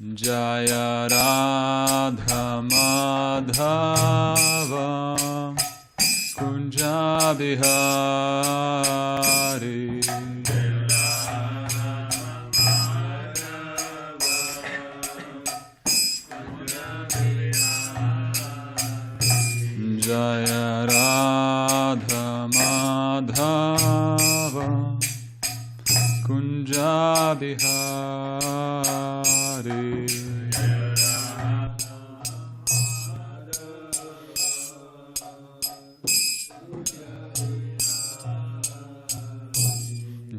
Jaya Radha Madhava Kunja Bihari Jaya Radha Madhava Kunja Bihari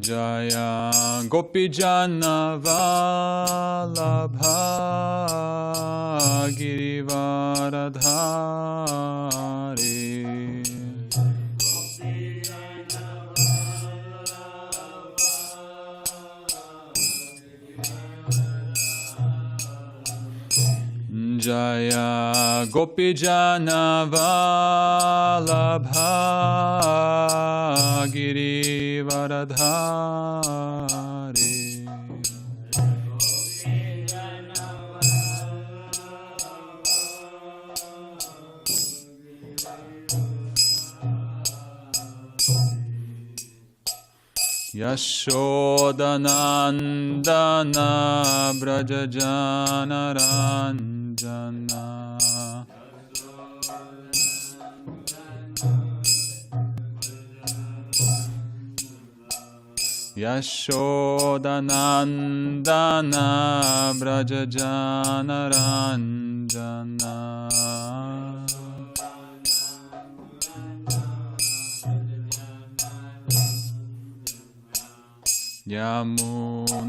Jaya Gopijana Vallabha Girivaradhari Jaya Gopijana Vallabha Girivaradhari Yashodanandana Brajajana Ranjana Yashodanandana Brajajana Ranjana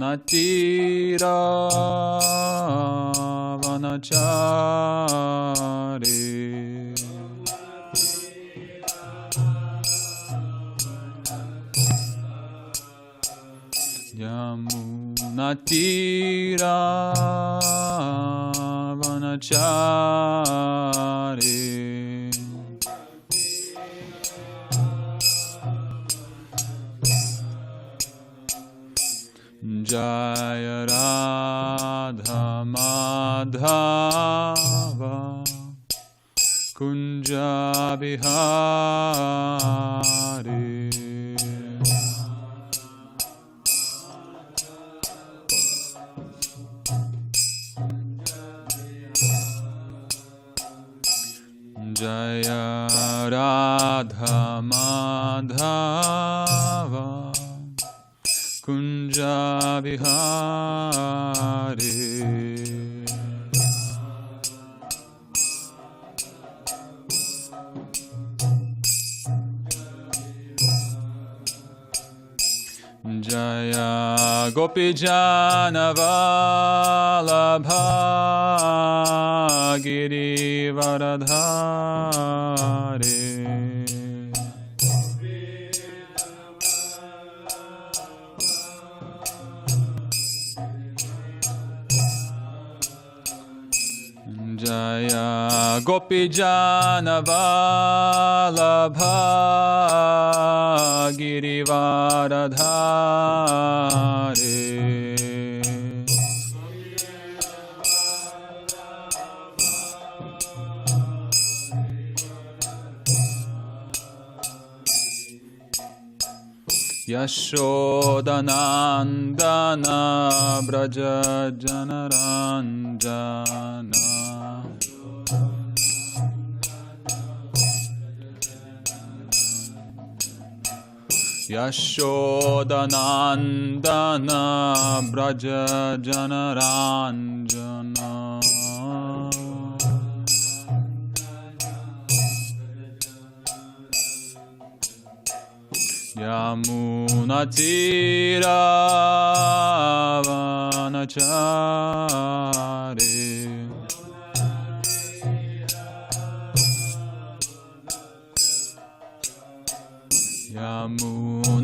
Yamunatira Vanachari Yamunatira Vanachari Jaya Radha Madhava Kunja Bihari Jaya Radha Madhava Kunja Bihari Jaya Gopijana Vallabha Girivaradhari Jaya Gopijana Vallabha Girivaradhari Yashodanandana Brajajana Ranjana Yashodanandana Brajajana Ranjana Yamunatira Vanachari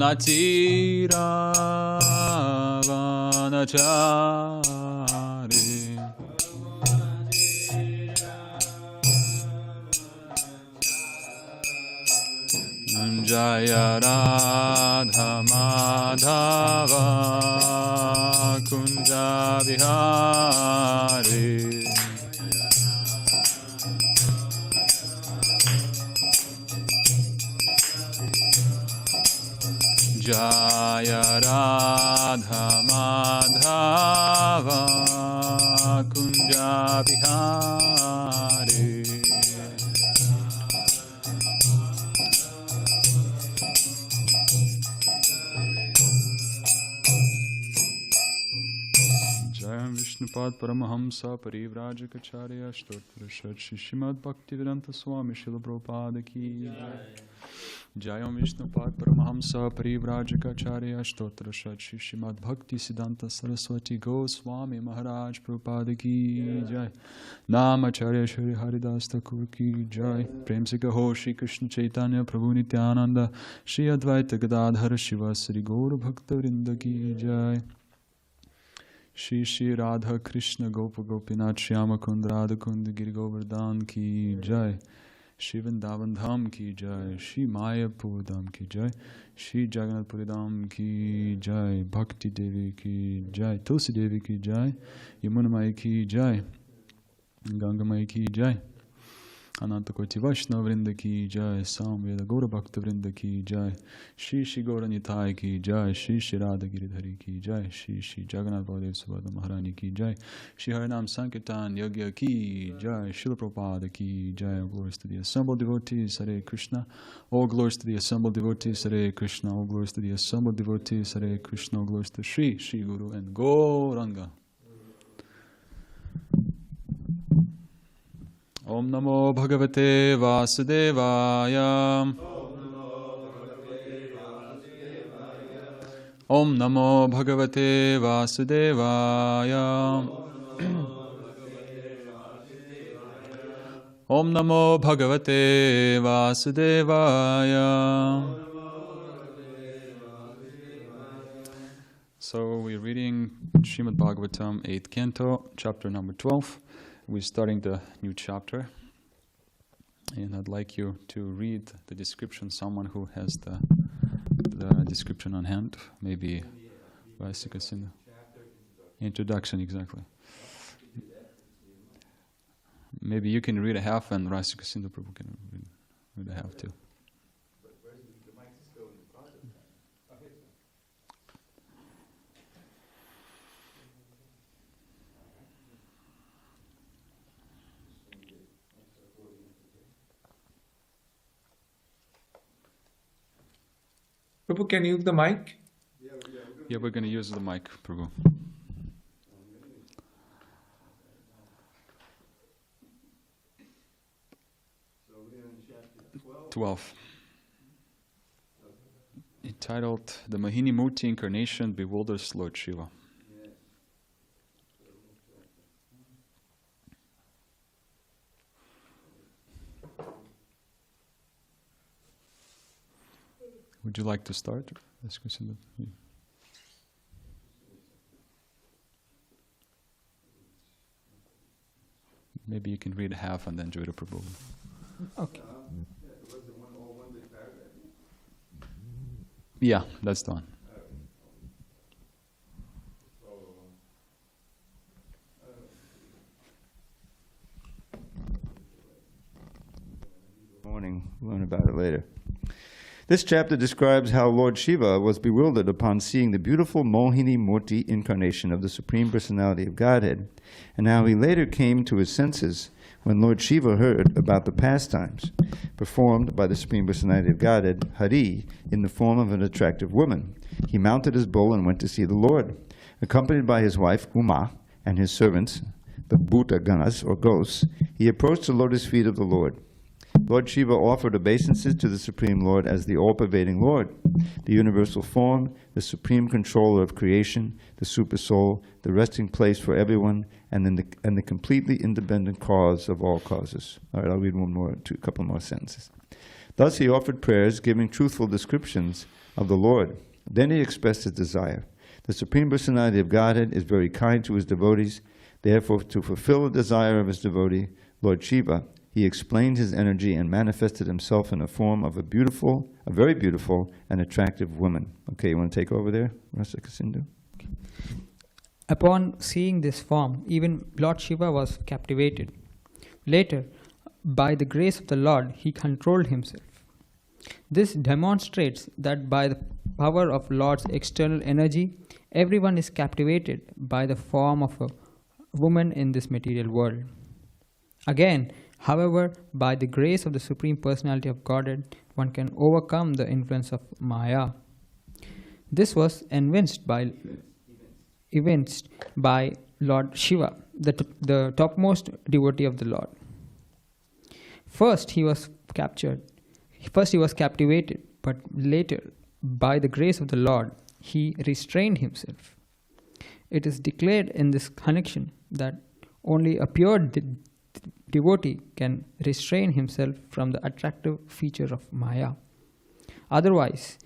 Yamunatira Vanachari Jaya Radha Madhava Kunja Vihari. Jaya Radha Madhava Kunja Vihari. Jayam Vishnupad Paramahamsa Parivrajacacharya Stotra Shri Srimad Bhakti Swami Srila Prabhupada Ki Jai. Jayam Vishnupad Paramahamsa Parivrajacacharya Stotra Shri Srimad Bhakti Saraswati Goswami Maharaj Prabhupada Ki Jai. Namacharya Shri Haridas Thakur Ki Jai. Prem Se Kaho Shri Krishna Chaitanya Prabhu Nityananda Shri Advaita Gadadhara Shiva Sri Gaura Bhakta Vrinda Ki Jai. Shri Shri Radha Krishna Gopa Gopinath Shyama Kund Radha Kund Giri Govardhan Ki Jai. Shri Vrindavan Dham Ki Jai. Shri Mayapur Dham Ki Jai. Shri Jagannath Puri Dham Ki Jai. Bhakti Devi Ki Jai. Tulsi Devi Ki Jai. Yamuna Mai Ki Jai. Ganga Mai Ki Jai. Ananta Koti Vaishnava Vrinda Ki Jai. Samveda Gaura Bhakta Vrinda Ki Jai. Shri Shri Gaura Nitai Ki Jai. Shri Shri Radha Giridhari Ki Jai. Shri Shri Jagannath Baladev Subhadra Maharani Ki Jai. Shri Harinam Sankirtan Yogya Ki Jai. Srila Prabhupada Ki Jai. All glories to the assembled devotees. Hare Krishna. All glories to the assembled devotees. Hare Krishna. All glories to the assembled devotees. Hare Krishna. All glories to Shri Shri Guru and Gauranga. Om Namo Bhagavate Vasudevaya. Om Namo Bhagavate Vasudevaya. Om Namo Bhagavate Vasudevaya. So we're reading Srimad Bhagavatam, 8th Canto, chapter number 12. We're starting the new chapter, and I'd like you to read the description. Someone who has the description on hand, maybe ISKCON. Introduction, exactly. Maybe you can read a half, and ISKCON Prabhu can read a half too. Prabhu, can you use the mic? Yeah, we're going to use the mic, Prabhu. So we're in chapter 12. 12. Entitled The Mohinī-mūrti Incarnation Bewilders Lord Śiva. Yes. Would you like to start? Maybe you can read half and then Joyita Prabhu. Okay. Was it one big paragraph? Yeah, that's the one. Morning, we'll learn about it later. This chapter describes how Lord Śiva was bewildered upon seeing the beautiful Mohinī-mūrti Incarnation of the Supreme Personality of Godhead, and how he later came to his senses when Lord Śiva heard about the pastimes performed by the Supreme Personality of Godhead, Hari, in the form of an attractive woman. He mounted his bull and went to see the Lord. Accompanied by his wife, Uma, and his servants, the Bhuta Ganas, or ghosts, he approached the lotus feet of the Lord. Lord Śiva offered obeisances to the Supreme Lord as the all-pervading Lord, the universal form, the supreme controller of creation, the super soul, the resting place for everyone, and the completely independent cause of all causes. All right, I'll read a couple more sentences. Thus he offered prayers giving truthful descriptions of the Lord. Then he expressed his desire. The Supreme Personality of Godhead is very kind to his devotees. Therefore, to fulfill the desire of his devotee, Lord Śiva, he explained his energy and manifested himself in the form of a very beautiful and attractive woman. Okay, you want to take over there, Rasika Sindhu? Upon seeing this form, even Lord Shiva was captivated. Later, by the grace of the Lord, he controlled himself. This demonstrates that by the power of Lord's external energy, everyone is captivated by the form of a woman in this material world. Again, however, by the grace of the Supreme Personality of Godhead, one can overcome the influence of Maya. This was evinced by Lord Shiva, the topmost devotee of the Lord. First he was captivated, but later, by the grace of the Lord, he restrained himself. It is declared in this connection that only a pure devotee can restrain himself from the attractive feature of Maya. Otherwise,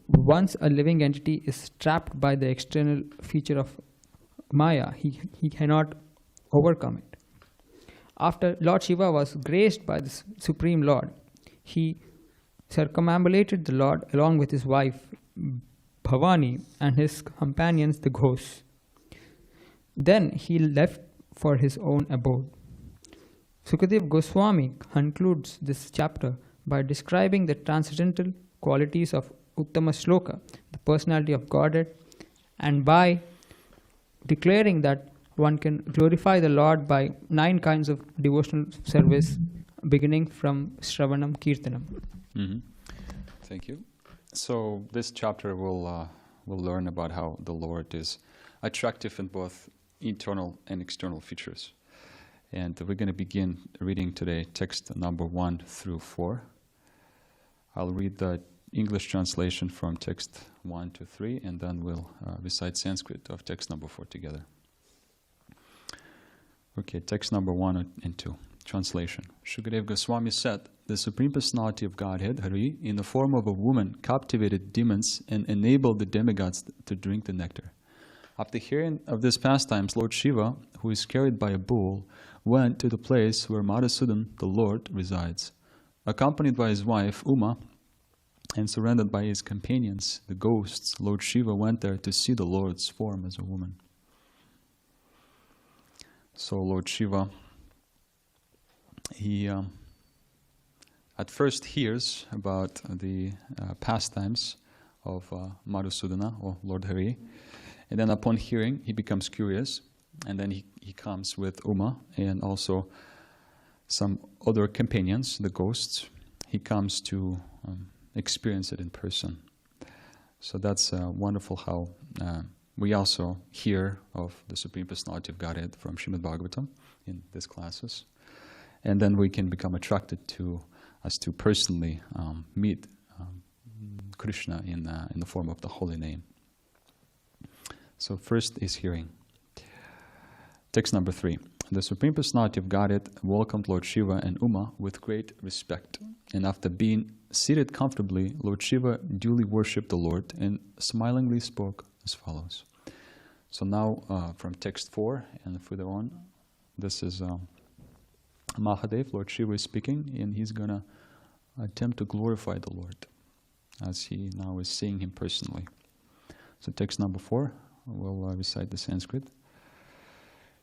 once a living entity is trapped by the external feature of Maya, he cannot overcome it. After Lord Shiva was graced by the Supreme Lord, he circumambulated the Lord along with his wife Bhavani and his companions the ghosts. Then he left for his own abode. Sukadeva Goswami concludes this chapter by describing the transcendental qualities of Uttama Shloka, the personality of Godhead, and by declaring that one can glorify the Lord by 9 kinds of devotional service, beginning from Shravanam Kirtanam. Mm-hmm. Thank you. So this chapter will learn about how the Lord is attractive in both internal and external features. And we're going to begin reading today text number 1 through 4. I'll read the English translation from text 1 to 3, and then we'll recite Sanskrit of text number 4 together. Okay, text number 1 and 2. Translation. Shukadeva Goswami said, the Supreme Personality of Godhead, Hari, in the form of a woman, captivated demons and enabled the demigods to drink the nectar. After hearing of these pastimes, Lord Shiva, who is carried by a bull, went to the place where Madhusudan, the Lord, resides. Accompanied by his wife, Uma, and surrounded by his companions, the ghosts, Lord Shiva went there to see the Lord's form as a woman. So Lord Shiva, he at first hears about the pastimes of Madhusudana, or Lord Hari, and then upon hearing, he becomes curious, and then he comes with Uma and also some other companions, the ghosts. He comes to experience it in person. So that's wonderful how we also hear of the Supreme Personality of Godhead from Srimad Bhagavatam in these classes. And then we can become attracted to us to personally meet Krishna in the form of the holy name. So first is hearing. Text number 3. The Supreme Personality of Godhead welcomed Lord Shiva and Uma with great respect. And after being seated comfortably, Lord Shiva duly worshipped the Lord and smilingly spoke as follows. So now from text 4 and further on, this is Mahadev, Lord Shiva is speaking, and he's going to attempt to glorify the Lord as he now is seeing him personally. So text number 4, we'll recite the Sanskrit.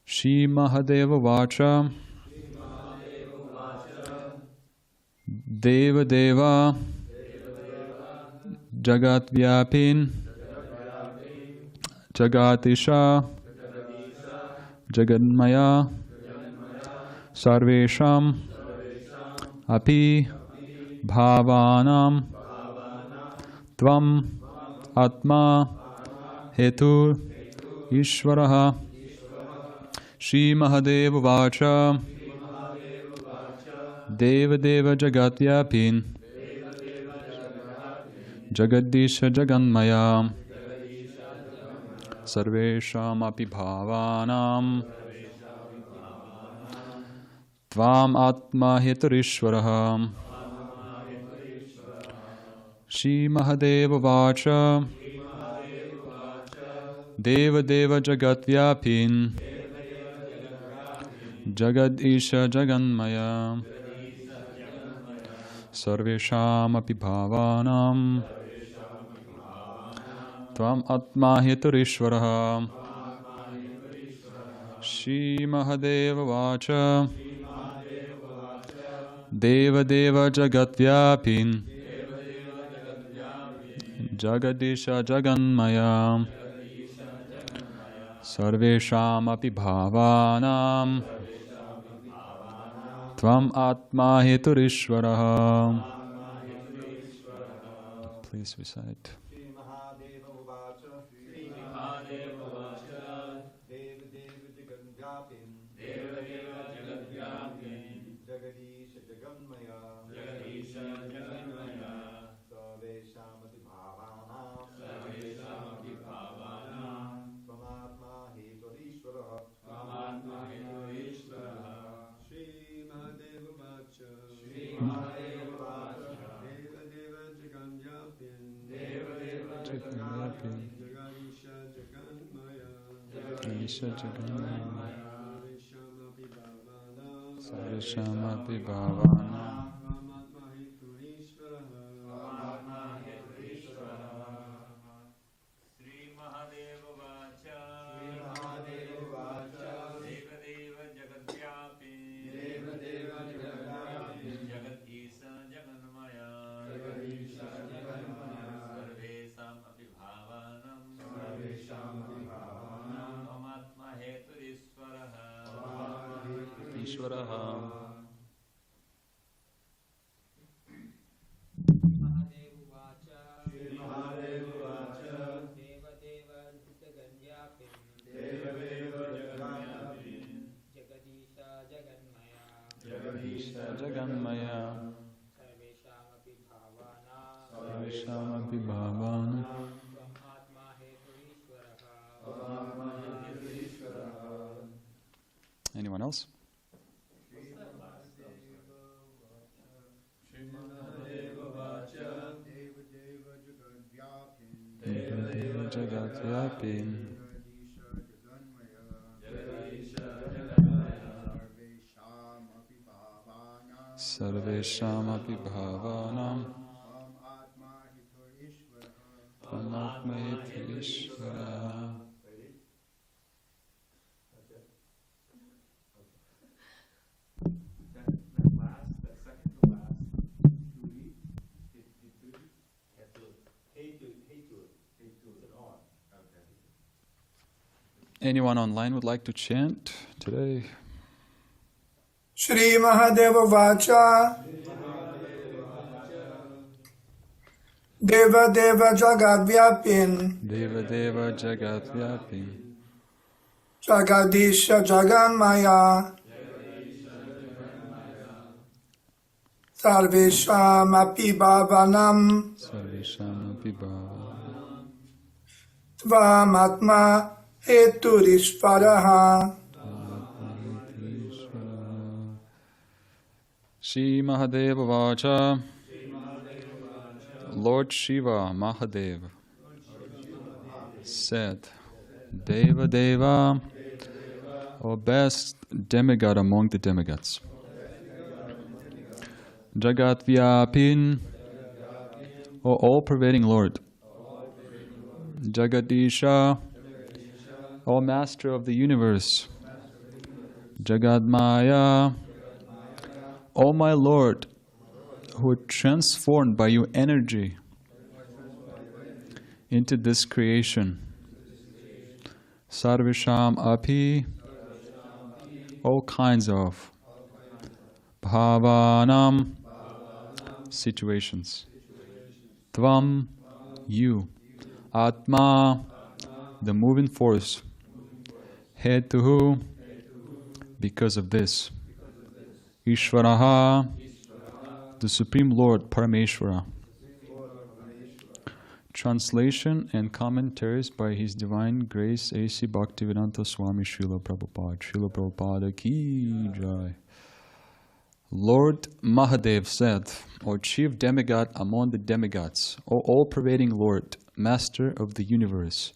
Shri Mahadeva Vacha Deva Deva Jagat Vyapin Jagatisha Jagadmaya Sarvesham Api Bhavanam Tvam Atma Hetu Ishvaraha Shri Mahadeva Vacha Deva Deva Jagatyapin Jagadisha Jaganmaya Sarvesham Api Bhavanam Tvam Atma Heturishvaraha Shri Mahadeva Vacha Deva Deva Jagatyapin Jagad Isha Jaganmaya Sarvesham Api Bhavanam Tvam Atma Heturishvaraha Shri Mahadeva Vacha Deva Deva Jagatyapin Jagadisha Jaganmaya Sarvesham api bhavanam Tvam Atma Heturishvaraha. Please recite. Sarveshamapi bhavana. Jaganmaya Sarveshamapi bhavana. Anyone else? Deva Jagatyapin Sarveshamapi bhavanam Tvam Heturishvara. Anyone online would like to chant today? Shri Mahadeva Vacha Deva Deva Jagadvyapin Deva Deva Jagatyapin Jagadisha Jaganmaya Sarvesham api bhavanam Sarveshamapi bhavana. Tvam Atma Heturishvaraha. Shri Mahadeva Vacha Lord Śiva Mahadev said, Deva Deva, O best demigod among the demigods, Jagat Vyapin, O all-pervading Lord, Jagadisha, O Master of the universe, Jagadmaya, O my Lord, who are transformed by your energy into this creation. Sarvesham api, all kinds of bhavanam, situations. Tvam, you. Atma, the moving force. Hetuhu, because of this. Ishvaraha, the Supreme Lord, Parameshvara. Translation and commentaries by His Divine Grace A.C. Bhaktivedanta Swami Srila Prabhupada. Srila Prabhupada ki jai. Lord Mahadev said, O chief demigod among the demigods, O all-pervading Lord, Master of the universe,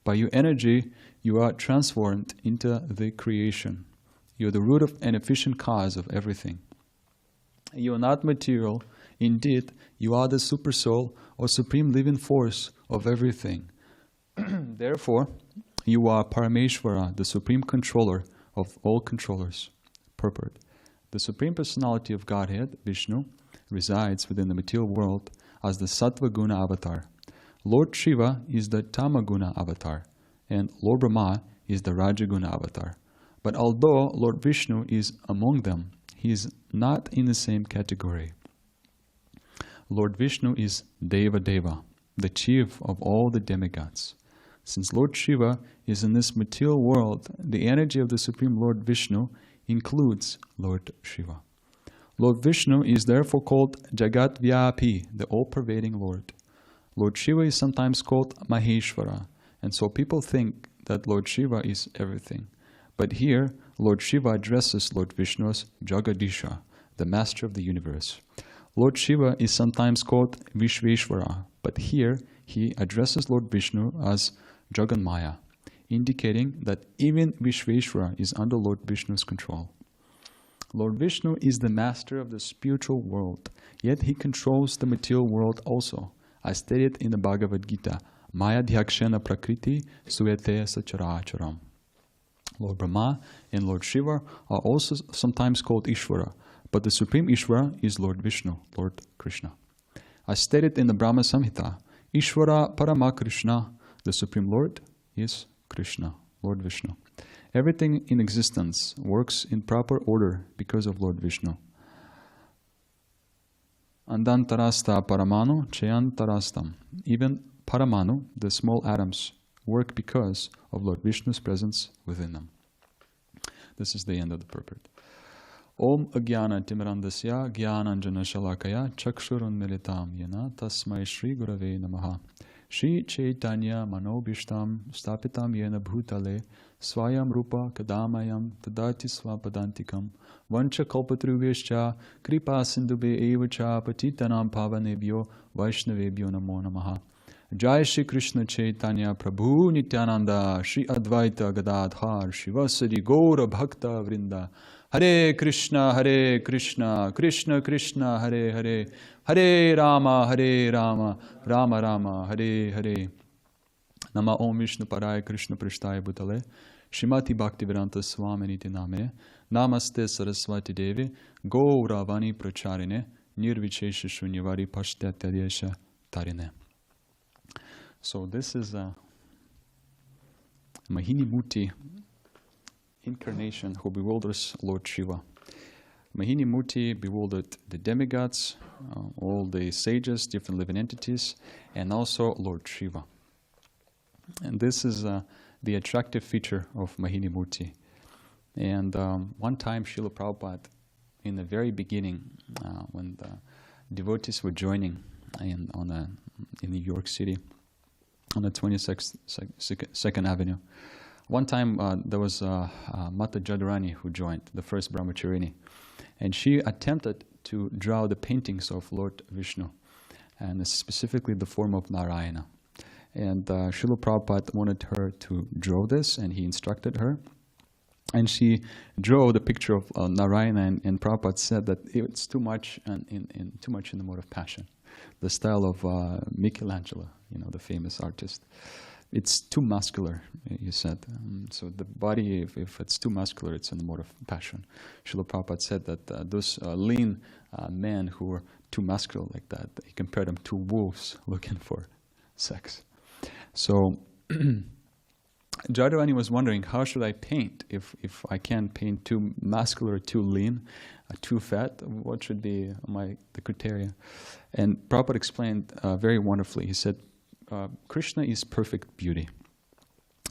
by your energy you are transformed into the creation. You are the root of and efficient cause of everything. You are not material. Indeed, you are the super soul or supreme living force of everything. Therefore, you are Parameshvara, the supreme controller of all controllers. Purport. The Supreme Personality of Godhead, Vishnu, resides within the material world as the Sattva Guna avatar. Lord Shiva is the Tamaguna avatar, and Lord Brahma is the Rajaguna avatar. But although Lord Vishnu is among them, he is not in the same category. Lord Vishnu is Deva Deva, the chief of all the demigods. Since Lord Shiva is in this material world, the energy of the Supreme Lord Vishnu includes Lord Shiva. Lord Vishnu is therefore called Jagat Vyapi, the all-pervading Lord. Lord Shiva is sometimes called Maheshvara, and so people think that Lord Shiva is everything. But here, Lord Shiva addresses Lord Vishnu as Jagadisha, the master of the universe. Lord Shiva is sometimes called Vishveshvara, but here he addresses Lord Vishnu as Jaganmaya, indicating that even Vishveshvara is under Lord Vishnu's control. Lord Vishnu is the master of the spiritual world, yet he controls the material world also, as stated in the Bhagavad Gita, Maya Dhyakshena Prakriti Suyate Sacharacharam. Lord Brahma and Lord Shiva are also sometimes called Ishvara, but the Supreme Ishvara is Lord Vishnu, Lord Krishna. As stated in the Brahma Samhita, Ishvara Parama Krishna, the Supreme Lord is Krishna, Lord Vishnu. Everything in existence works in proper order because of Lord Vishnu. Andantarasta Paramanu Chayantarastam. Even Paramanu, the small atoms, work because of Lord Vishnu's presence within them. This is the end of the purport. Om Agyana Timirandasya Gyananjana Shalakaya Chakshurun Militam Yana Tasmai Shri Gurave Namaha. Shri Chaitanya Manobishtam Stapitam Yena Bhutale Swayam Rupa Kadamayam Tadati Swapadantikam Vancha Kalpatruvescha Kripa Sindube Evacha Patitanam Pavanebhyo Vaishnavebhyo Namo Namaha. Jai Shri Krishna Chaitanya Prabhu Nityananda Shri Advaita Gadadhar Shivasadi Gaura Bhakta Vrinda. Hare Krishna, Krishna Krishna, Hare Hare, Hare Rama, Rama Rama, Hare Hare. Nama Om Vishnu Paraya Krishna Prishtaya Bhutale, Shrimati Bhaktivedanta Swamini Namine, Namaste Saraswati Devi, Gaura Vani Pracharine, Nirvichesha Shunyvari Pashtatyadesha Tarine. So this is Mohinī-mūrti Incarnation who bewilders Lord Shiva. Mohinī-mūrti bewildered the demigods, all the sages, different living entities, and also Lord Shiva. And this is the attractive feature of Mohinī-mūrti. And one time Srila Prabhupada, in the very beginning, when the devotees were joining in New York City, on the 22nd Avenue, one time there was Mata Jadharani who joined, the first brahmacharini, and she attempted to draw the paintings of Lord Vishnu, and specifically the form of Narayana. And Srila Prabhupada wanted her to draw this, and he instructed her. And she drew the picture of Narayana, and Prabhupada said that it's too much too much in the mode of passion, the style of Michelangelo, the famous artist. It's too muscular, he said. So the body, if it's too muscular, it's in the mode of passion. Srila Prabhupada said that those lean men who were too muscular like that, he compared them to wolves looking for sex. So Jadharani was wondering, how should I paint if I can't paint too muscular, too lean, too fat? What should be the criteria? And Prabhupada explained very wonderfully. He said, Krishna is perfect beauty,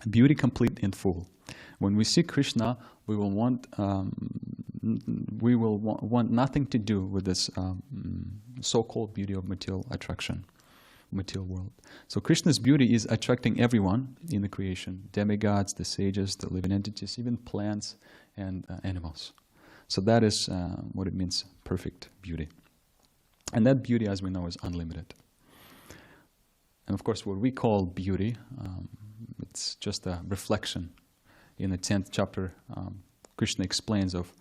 beauty complete and full. When we see Krishna, we will want nothing to do with this so-called beauty of material attraction, material world. So Krishna's beauty is attracting everyone in the creation: demigods, the sages, the living entities, even plants and animals. So that is what it means, perfect beauty. And that beauty, as we know, is unlimited. And of course, what we call beauty, it's just a reflection. In the 10th chapter, Krishna explains of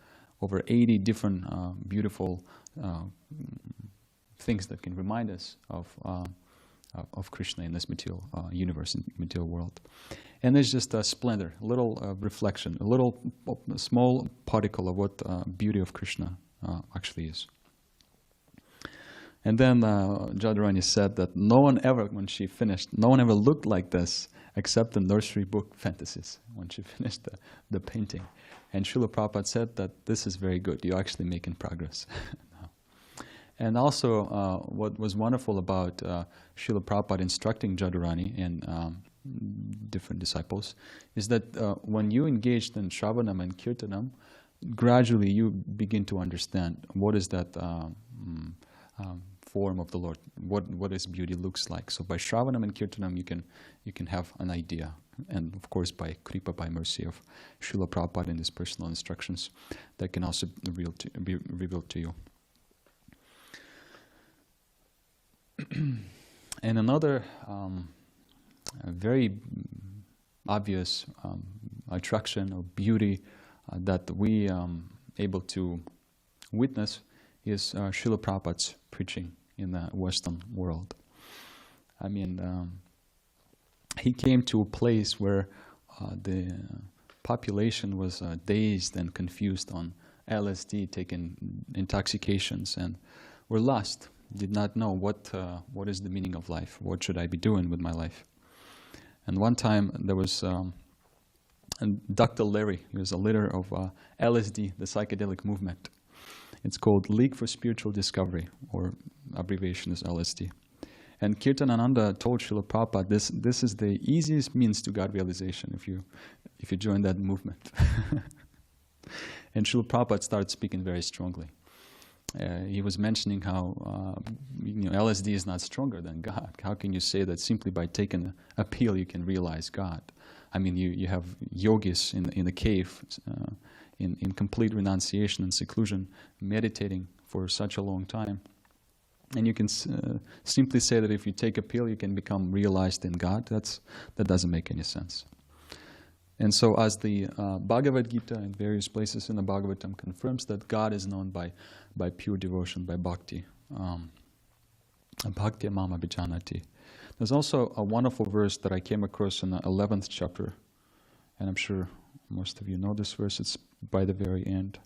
over 80 different beautiful things that can remind us of Krishna in this material universe, in material world. And it's just a splendor, a little reflection, a small particle of what beauty of Krishna actually is. And then Jadharani said that no one ever, when she finished, no one ever looked like this except in nursery book fantasies when she finished the painting. And Srila Prabhupada said that this is very good. You're actually making progress. And also, what was wonderful about Srila Prabhupada instructing Jadharani and different disciples is that when you engaged in Shravanam and Kirtanam, gradually you begin to understand what is that form of the Lord, what His beauty looks like. So by Shravanam and Kirtanam, you can have an idea, and of course by Kripa, by mercy of Srila Prabhupada and His personal instructions, that can also be revealed to you. And another very obvious attraction or beauty that we able to witness is Srila Prabhupada's preaching in the Western world. I mean, he came to a place where the population was dazed and confused on LSD, taking intoxications, and were lost, did not know what is the meaning of life, what should I be doing with my life. And one time there was Dr. Larry, he was a leader of LSD, the psychedelic movement. It's called League for Spiritual Discovery, or abbreviation is LSD. And Kirtanananda told Srila Prabhupada, this is the easiest means to God realization if you join that movement. And Srila Prabhupada started speaking very strongly. He was mentioning how LSD is not stronger than God. How can you say that simply by taking a pill you can realize God? I mean, you have yogis in a cave, in complete renunciation and seclusion, meditating for such a long time. And you can simply say that if you take a pill you can become realized in God. That doesn't make any sense. And so as the Bhagavad Gita and various places in the Bhagavatam confirms that God is known by pure devotion, by bhakti. Bhakti mama bijanati. There's also a wonderful verse that I came across in the 11th chapter, and I'm sure most of you know this verse. It's by the very end.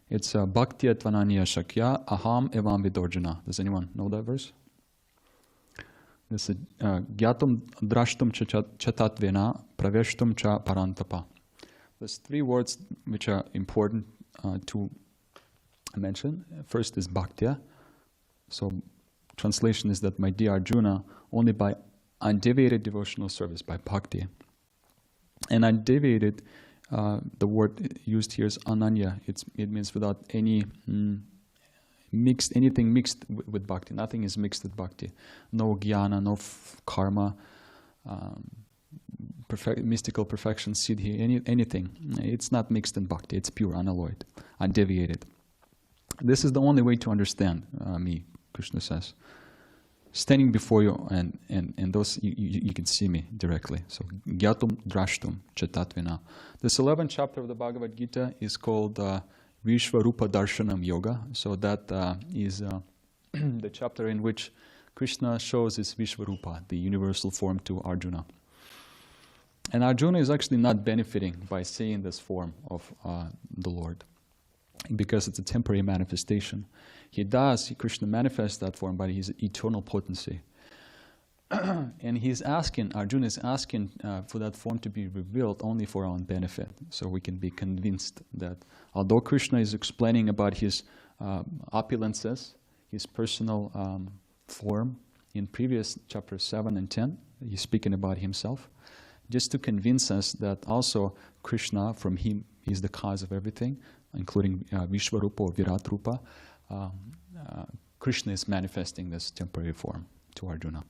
It's Bhakti atvananya shakya aham evam vidorjana. Does anyone know that verse? This is Gyatum drashtum chatatvena praveshtum cha parantapa. There's three words which are important to mention. First is bhaktya. So translation is that, my dear Arjuna, only by undeviated devotional service, by bhakti. And undeviated, the word used here is ananya. It means without any anything mixed with bhakti. Nothing is mixed with bhakti. No jnana, no karma, mystical perfection, siddhi, anything. It's not mixed in bhakti. It's pure, unalloyed, undeviated. This is the only way to understand me, Krishna says. Standing before you, and those you can see me directly. So, Gyatum Drashtum Chatatvena. This 11th chapter of the Bhagavad Gita is called Vishvarupa Darshanam Yoga. So that is the chapter in which Krishna shows his Vishvarupa, the universal form, to Arjuna. And Arjuna is actually not benefiting by seeing this form of the Lord, because it's a temporary manifestation. Krishna manifests that form by his eternal potency. And Arjuna is asking for that form to be revealed only for our own benefit, so we can be convinced that although Krishna is explaining about his opulences, his personal form, in previous chapters 7 and 10, he's speaking about himself, just to convince us that also Krishna, from him, is the cause of everything, including Vishvarupa or Virat Rupa. Krishna is manifesting this temporary form to Arjuna.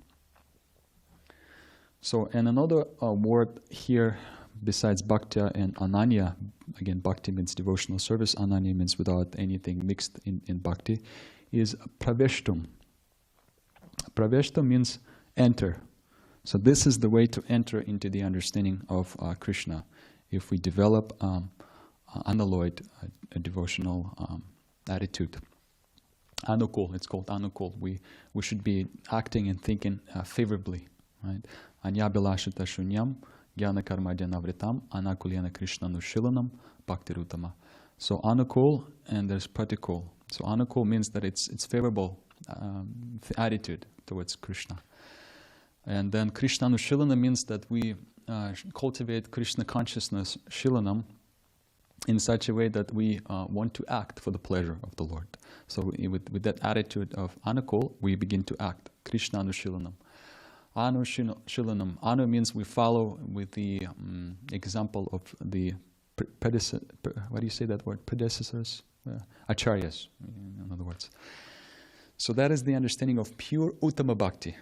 So, and another word here besides bhaktya and ananya, again, bhakti means devotional service, ananya means without anything mixed in bhakti, is praveshtum. Praveshtum means enter. So this is the way to enter into the understanding of Krishna, if we develop unalloyed devotional attitude. Anukul, it's called anukul. We should be acting and thinking favorably, right? Anyabhilashita shunyam Jnana karma janavritam anakulena krishnanushilanam bhaktirutama. So anukul and there's pratikul. So anukul means that it's favorable attitude towards Krishna. And then krishnanushilanam means that we cultivate Krishna consciousness shilanam in such a way that we want to act for the pleasure of the Lord. So with that attitude of anukul, we begin to act. Krishnanushilanam. Anushilanam. Anu means we follow with the example of the predecessors. What do you say that word? Predecessors? Acharyas, in other words. So that is the understanding of pure Uttama Bhakti.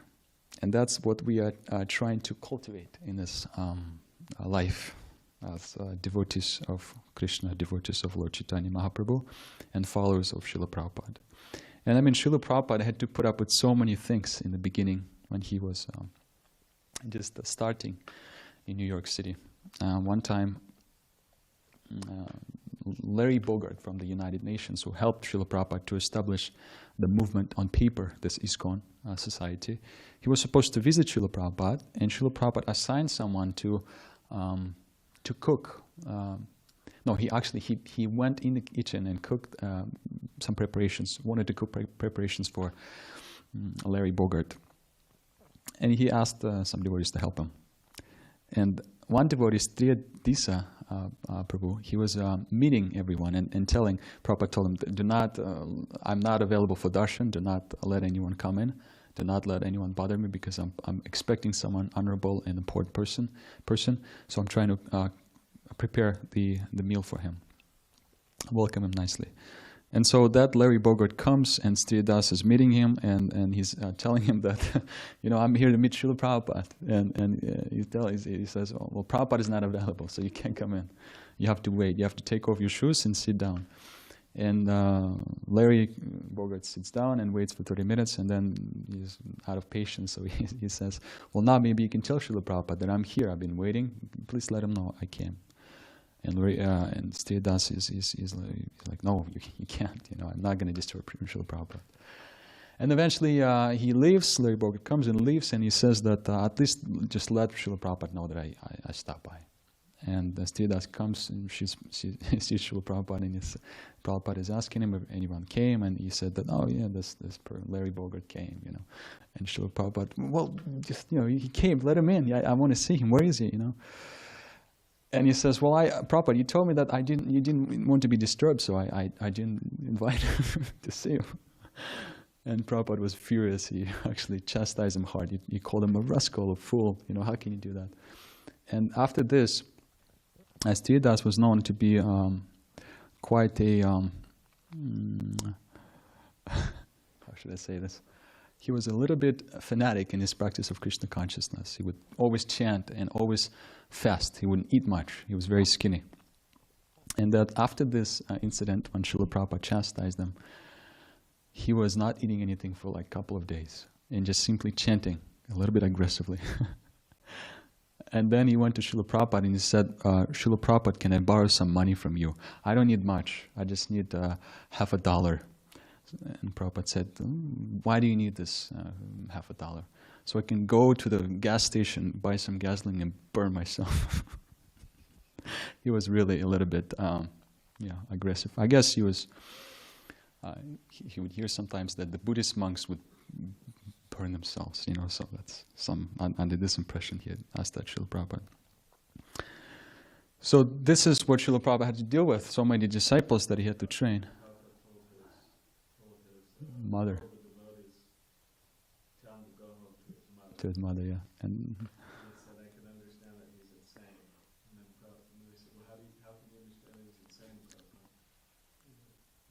And that's what we are trying to cultivate in this life as devotees of Krishna, devotees of Lord Chaitanya Mahaprabhu, and followers of Srila Prabhupada. And I mean, Srila Prabhupada had to put up with so many things in the beginning when he was just starting in New York City. One time, Larry Bogart from the United Nations, who helped Srila Prabhupada to establish the movement on paper, this ISKCON society, he was supposed to visit Srila Prabhupada, and Srila Prabhupada assigned someone to cook. No, he went in the kitchen and cooked some preparations, wanted to cook preparations for Larry Bogart. And he asked some devotees to help him. And one devotee, Sri Disa Prabhu, he was meeting everyone and telling, Prabhupada told him, do not, I'm not available for darshan, do not let anyone come in, do not let anyone bother me because I'm expecting someone honorable and important person, so I'm trying to prepare the meal for him, welcome him nicely. And so that Larry Bogart comes and Sri Das is meeting him and he's telling him that, I'm here to meet Srila Prabhupada. And he says, well, Prabhupada is not available, so you can't come in. You have to wait. You have to take off your shoes and sit down. And Larry Bogart sits down and waits for 30 minutes, and then he's out of patience. So he says, well, now maybe you can tell Srila Prabhupada that I'm here. I've been waiting. Please let him know I came. And Sri Das is like, no, you can't. I'm not going to disturb Srila Prabhupada. And eventually he leaves. Larry Bogart comes and leaves, and he says that at least just let Srila Prabhupada know that I stopped by. And Sri Das comes and she sees Srila Prabhupada, and Prabhupada is asking him if anyone came, and he said that, oh yeah, this Larry Bogart came, And Srila Prabhupada, well, just he came, let him in. I want to see him. Where is he? And he says, well, Prabhupada, you told me that you didn't want to be disturbed, so I didn't invite him to see you. And Prabhupada was furious. He actually chastised him hard. He called him a rascal, a fool. How can you do that? And after this, Sri Das was known to be quite a, how should I say this? He was a little bit fanatic in his practice of Krishna consciousness. He would always chant and always fast. He wouldn't eat much. He was very skinny. And that after this incident, when Srila Prabhupada chastised him, he was not eating anything for like a couple of days and just simply chanting a little bit aggressively. And then he went to Srila Prabhupada and he said, Srila Prabhupada, can I borrow some money from you? I don't need much. I just need $50. And Prabhupada said, why do you need this $50? So I can go to the gas station, buy some gasoline, and burn myself. He was really a little bit aggressive. I guess he was, he would hear sometimes that the Buddhist monks would burn themselves, so that's under this impression he had asked that Srila Prabhupada. So this is what Srila Prabhupada had to deal with, so many disciples that he had to train. Mother. To his mother, yeah. And he said, I can understand that he's insane. And then they said, well, how can you understand that he's insane?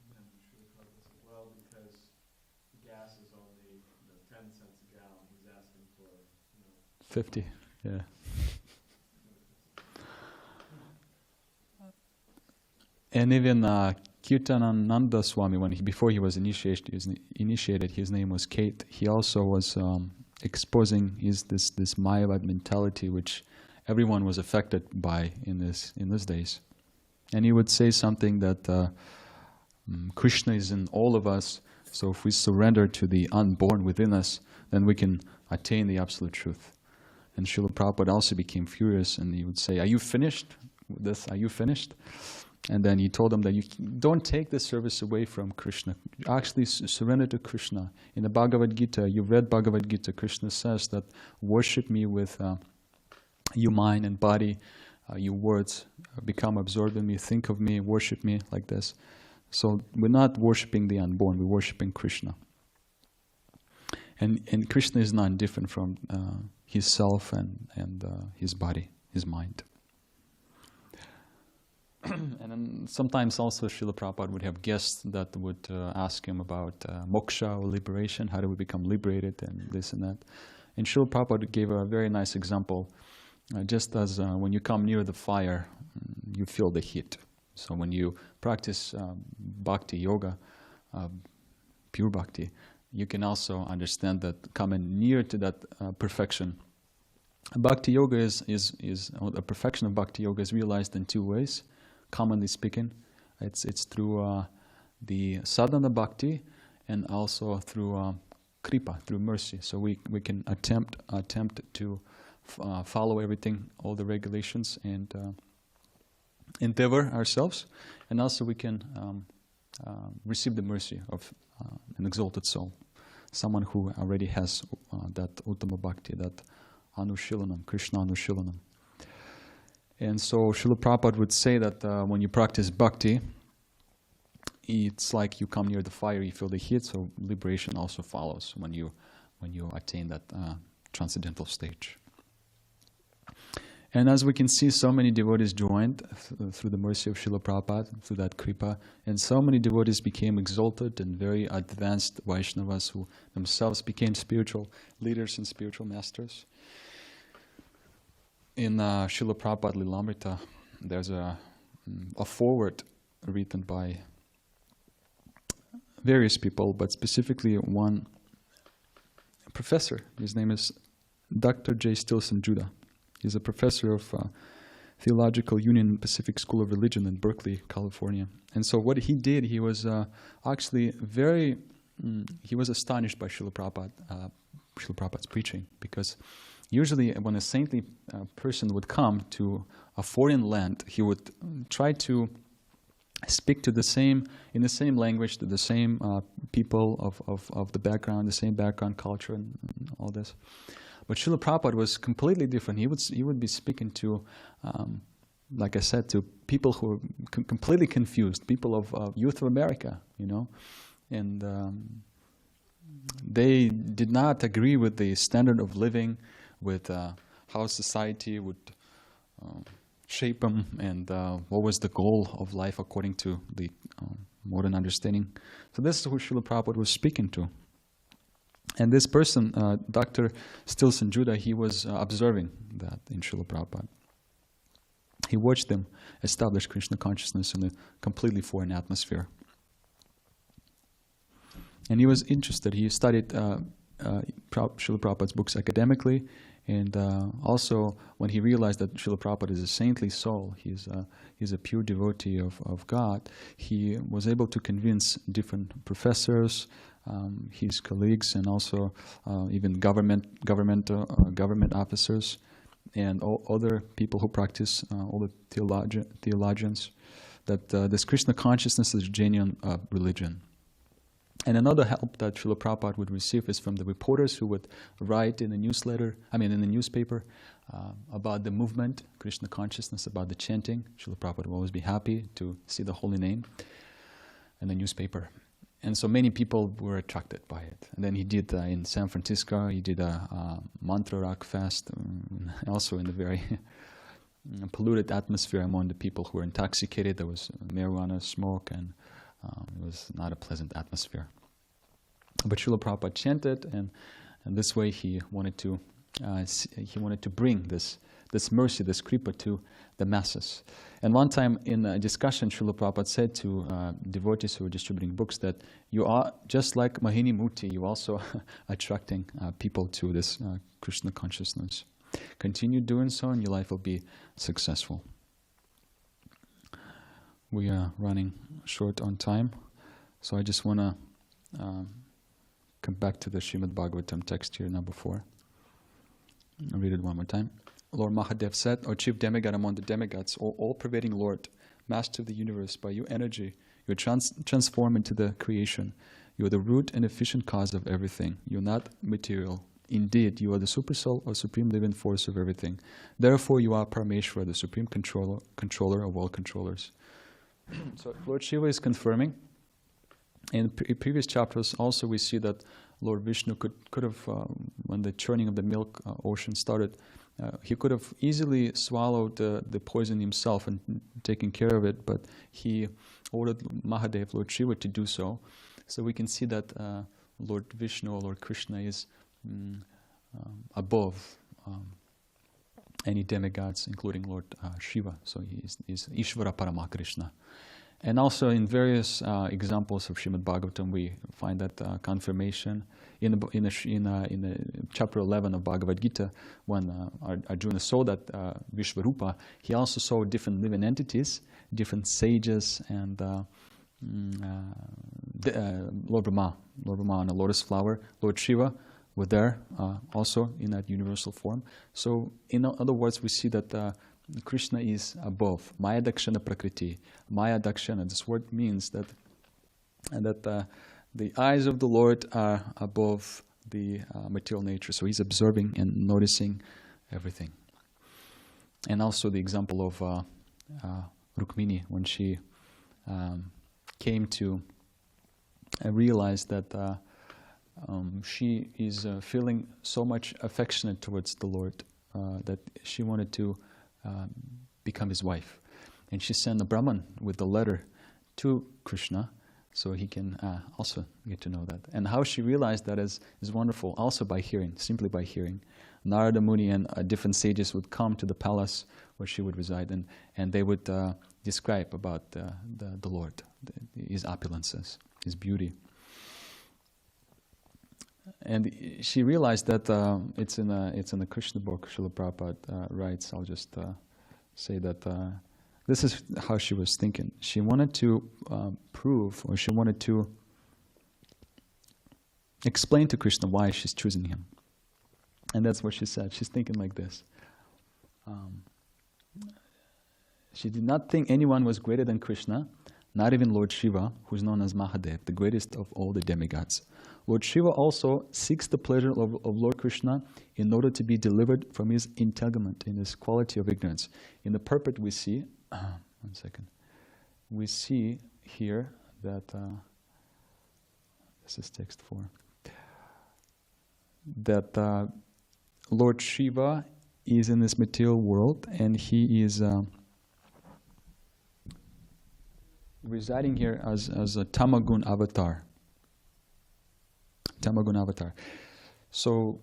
And Srila Prabhupada said, well, because gas is only 10 cents a gallon. He's asking for 50, yeah. And even Kirtanananda Swami, before he was initiated, his name was Kate. He also was exposing this Mayavad mentality, which everyone was affected by in these days. And he would say something that Krishna is in all of us. So if we surrender to the unborn within us, then we can attain the absolute truth. And Srila Prabhupada also became furious, and he would say, "Are you finished with this? Are you finished?" And then he told them that you don't take the service away from Krishna. Actually, surrender to Krishna. In the Bhagavad Gita, you read Bhagavad Gita, Krishna says that worship me with your mind and body, your words, become absorbed in me, think of me, worship me like this. So we're not worshipping the unborn, we're worshipping Krishna. And Krishna is not different from his self and his body, his mind. And then sometimes also Srila Prabhupada would have guests that would ask him about moksha or liberation, how do we become liberated and this and that. And Srila Prabhupada gave a very nice example. Just as when you come near the fire, you feel the heat. So when you practice bhakti yoga, pure bhakti, you can also understand that coming near to that perfection. Bhakti yoga the perfection of bhakti yoga is realized in two ways. Commonly speaking, it's through the sadhana bhakti and also through kripa, through mercy. So we can attempt to follow everything, all the regulations, and endeavor ourselves, and also we can receive the mercy of an exalted soul, someone who already has that uttama bhakti, that anushilanam, Krishna anushilanam. And so Srila Prabhupada would say that when you practice bhakti, it's like you come near the fire, you feel the heat, so liberation also follows when you attain that transcendental stage. And as we can see, so many devotees joined through the mercy of Srila Prabhupada, through that kripa, and so many devotees became exalted and very advanced Vaishnavas who themselves became spiritual leaders and spiritual masters. In Srila Prabhupada Lilamrita, there's a foreword written by various people, but specifically one professor. His name is Dr. J. Stilson Judah. He's a professor of Theological Union Pacific School of Religion in Berkeley, California. And so what he did, he was actually he was astonished by Srila Prabhupada's preaching, because usually when a saintly person would come to a foreign land, he would try to speak to in the same language to the same people of the background, the same background, culture, and all this. But Srila Prabhupada was completely different. He would be speaking to, like I said, to people who were completely confused, people of youth of America, and they did not agree with the standard of living, with how society would shape them, and what was the goal of life according to the modern understanding. So this is who Srila Prabhupada was speaking to. And this person, Dr. Stilson Judah, he was observing that in Srila Prabhupada. He watched them establish Krishna consciousness in a completely foreign atmosphere. And he was interested. He studied Srila Prabhupada's books academically, and also when he realized that Srila Prabhupada is a saintly soul, he's a pure devotee of God, he was able to convince different professors, his colleagues, and also even government officers and all other people who practice, all the theologians, that this Krishna consciousness is a genuine religion. And another help that Srila Prabhupada would receive is from the reporters who would write in the newspaper about the movement, Krishna consciousness, about the chanting. Srila Prabhupada would always be happy to see the holy name in the newspaper. And so many people were attracted by it. And then he did in San Francisco, he did a mantra rock fest, also in the very polluted atmosphere among the people who were intoxicated. There was marijuana smoke, and it was not a pleasant atmosphere. But Srila Prabhupada chanted, and this way he wanted to bring this mercy, this kripa to the masses. And one time in a discussion, Srila Prabhupada said to devotees who were distributing books that you are just like Mohinī-mūrti, you also attracting people to this Krishna consciousness. Continue doing so and your life will be successful. We are running short on time, so I just want to come back to the Srimad Bhagavatam text here, number 4. I'll read it one more time. Lord Mahadev said, O chief demigod among the demigods, O all-pervading Lord, Master of the universe, by your energy, you transform into the creation. You are the root and efficient cause of everything. You are not material. Indeed, you are the supersoul or supreme living force of everything. Therefore, you are Parameshwara, the supreme controller of all controllers. So Lord Shiva is confirming. In previous chapters also we see that Lord Vishnu could have, when the churning of the milk ocean started, he could have easily swallowed the poison himself and taken care of it, but he ordered Mahadev, Lord Shiva, to do so. So we can see that Lord Vishnu or Lord Krishna is above any demigods, including Lord Shiva. So he is Ishvara Parama Krishna. And also in various examples of Srimad Bhagavatam, we find that confirmation. In chapter 11 of Bhagavad Gita, when Arjuna saw that Vishvarupa, he also saw different living entities, different sages, and Lord Brahma on a lotus flower, Lord Shiva were there also in that universal form. So in other words, we see that Krishna is above. Maya Dakshana Prakriti. Maya Dakshana, this word means that the eyes of the Lord are above the material nature. So he's observing and noticing everything. And also the example of Rukmini, when she came to realize that she is feeling so much affectionate towards the Lord that she wanted to become his wife. And she sent a Brahman with the letter to Krishna so he can also get to know that. And how she realized that is wonderful, also by hearing, simply by hearing. Narada Muni and different sages would come to the palace where she would reside, and they would describe about the Lord, his opulences, his beauty. And she realized that it's in a Krishna book. Srila Prabhupada writes. I'll just say that this is how she was thinking. She wanted to prove, or she wanted to explain to Krishna why she's choosing him. And that's what she said. She's thinking like this. She did not think anyone was greater than Krishna, not even Lord Shiva, who's known as Mahadev, the greatest of all the demigods. Lord Shiva also seeks the pleasure of Lord Krishna in order to be delivered from his entanglement, in his quality of ignorance. In the purport we see, we see here that, this is text 4, that Lord Shiva is in this material world and he is residing here as a Tamagun avatar. Tamagun avatar. So,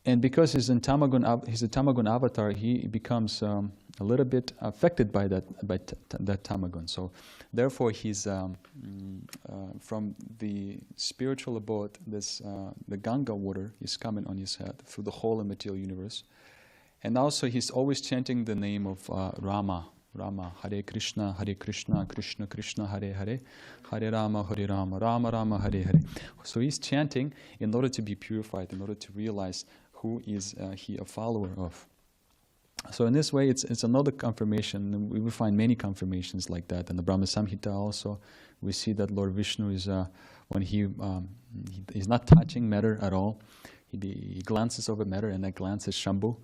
and because he's a Tamagun avatar, he becomes a little bit affected by that Tamagun. So, therefore, he's from the spiritual abode. The Ganga water is coming on his head through the whole material universe, and also he's always chanting the name of Rama. Rama, Hare Krishna, Krishna Krishna, Hare Hare, Hare Rama, Rama Rama, Hare Hare. So he's chanting in order to be purified, in order to realize who is he a follower of. So in this way, it's another confirmation. And we will find many confirmations like that. In the Brahma Samhita also, we see that Lord Vishnu is, when he's not touching matter at all, he glances over matter, and that glance is Shambhu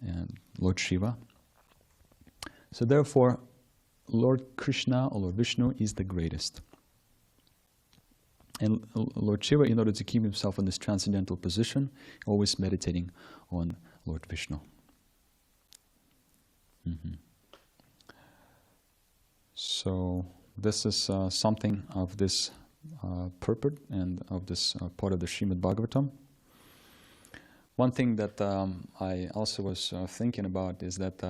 and Lord Shiva. So therefore, Lord Krishna or Lord Vishnu is the greatest. And Lord Shiva, in order to keep himself in this transcendental position, always meditating on Lord Vishnu. So this is something of this purport and of this part of the Srimad Bhagavatam. One thing that I also was thinking about is that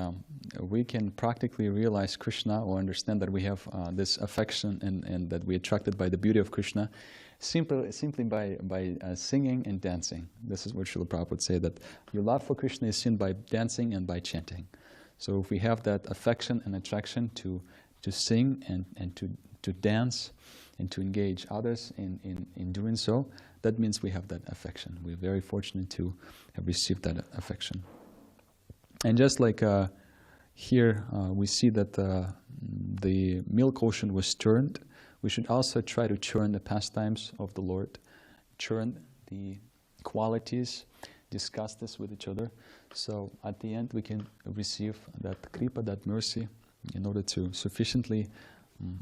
we can practically realize Krishna or understand that we have this affection and that we're attracted by the beauty of Krishna simply by singing and dancing. This is what Srila Prabhupada would say, that your love for Krishna is seen by dancing and by chanting. So if we have that affection and attraction to sing and to dance and to engage others in doing so, that means we have that affection. We're very fortunate to have received that affection. And just like here we see that the milk ocean was churned, we should also try to churn the pastimes of the Lord, churn the qualities, discuss this with each other. So at the end we can receive that kripa, that mercy, in order to sufficiently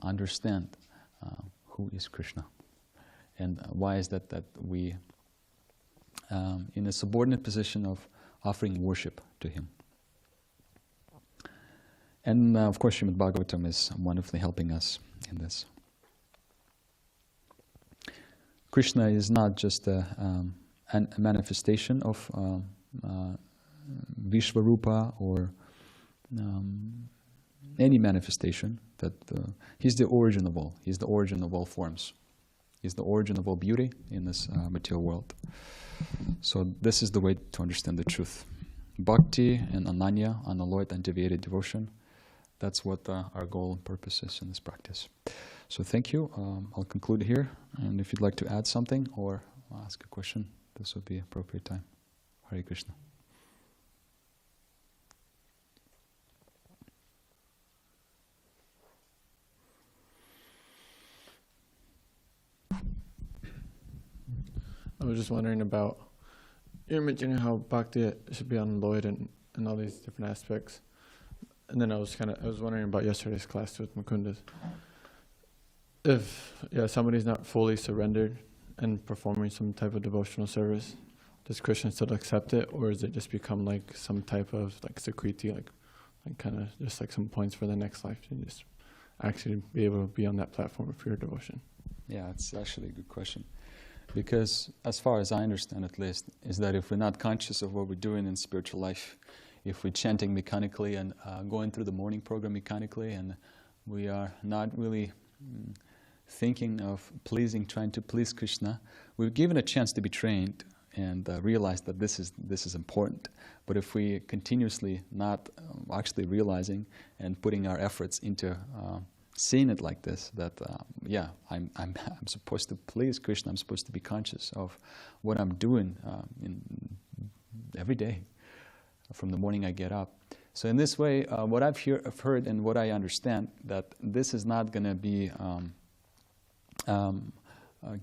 understand who is Krishna. And why is that we in a subordinate position of offering worship to Him. And of course Srimad Bhagavatam is wonderfully helping us in this. Krishna is not just a manifestation of Vishvarupa or any manifestation. That He's the origin of all. He's the origin of all forms. He's the origin of all beauty in this material world. So this is the way to understand the truth. Bhakti and Ananya, unalloyed and deviated devotion. That's what our goal and purpose is in this practice. So thank you. I'll conclude here. And if you'd like to add something or ask a question, this would be appropriate time. Hare Krishna. I was just wondering about, you're mentioning how Bhakti should be unalloyed and all these different aspects. And then I was wondering about yesterday's class with Mukunda's. If somebody's not fully surrendered and performing some type of devotional service, does Krishna still accept it, or does it just become like some type of like sakriti, like kind of just like some points for the next life to just actually be able to be on that platform for your devotion? Yeah, it's actually a good question. Because as far as I understand at least, is that if we're not conscious of what we're doing in spiritual life, if we're chanting mechanically and going through the morning program mechanically, and we are not really thinking of trying to please Krishna, we're given a chance to be trained and realize that this is important. But if we continuously not actually realizing and putting our efforts into seeing it like this, that I'm supposed to please Krishna. I'm supposed to be conscious of what I'm doing every day, from the morning I get up. So in this way, what I've heard and what I understand, that this is not going to be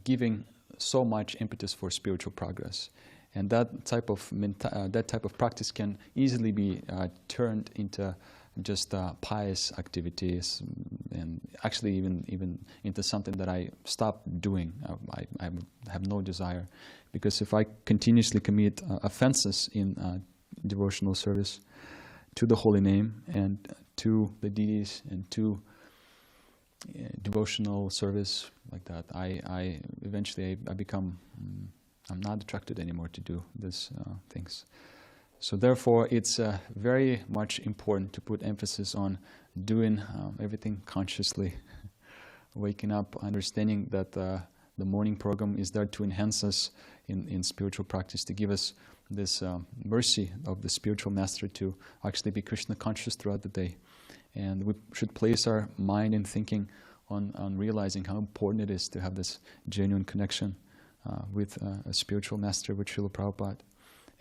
giving so much impetus for spiritual progress, and that type of practice can easily be turned into just pious activities, and actually even into something that I stopped doing. I have no desire, because if I continuously commit offenses in devotional service to the holy name and to the deities and to devotional service like that, I eventually become I'm not attracted anymore to do these things. So therefore, it's very much important to put emphasis on doing everything consciously, waking up, understanding that the morning program is there to enhance us in spiritual practice, to give us this mercy of the spiritual master to actually be Krishna conscious throughout the day. And we should place our mind and thinking on realizing how important it is to have this genuine connection with a spiritual master, with Srila Prabhupada.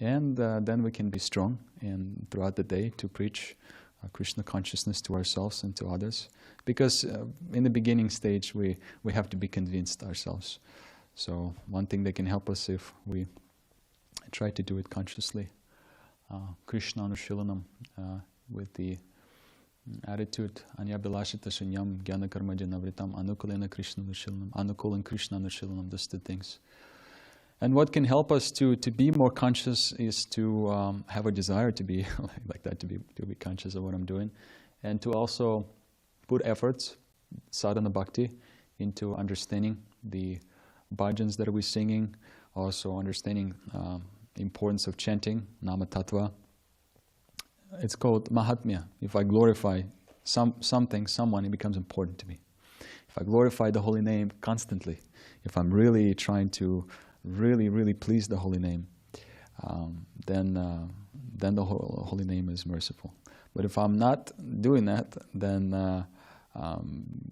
And then we can be strong and throughout the day to preach Krishna consciousness to ourselves and to others. Because in the beginning stage, we have to be convinced ourselves. So one thing that can help us if we try to do it consciously, Krishna Anushilanam, with the attitude, Anyabhilashita Shunyam Jnana Karma Janavritam Anukulena Krishna Anushilanam, Anukulan Krishna Anushilanam, those two things. And what can help us to be more conscious is to have a desire to be like that, to be conscious of what I'm doing, and to also put efforts, sadhana bhakti, into understanding the bhajans that we're singing, also understanding the importance of chanting, nama tattva. It's called mahatmya. If I glorify something, someone, it becomes important to me. If I glorify the holy name constantly, if I'm really trying to really please the holy name, then the holy name is merciful. But if I'm not doing that, then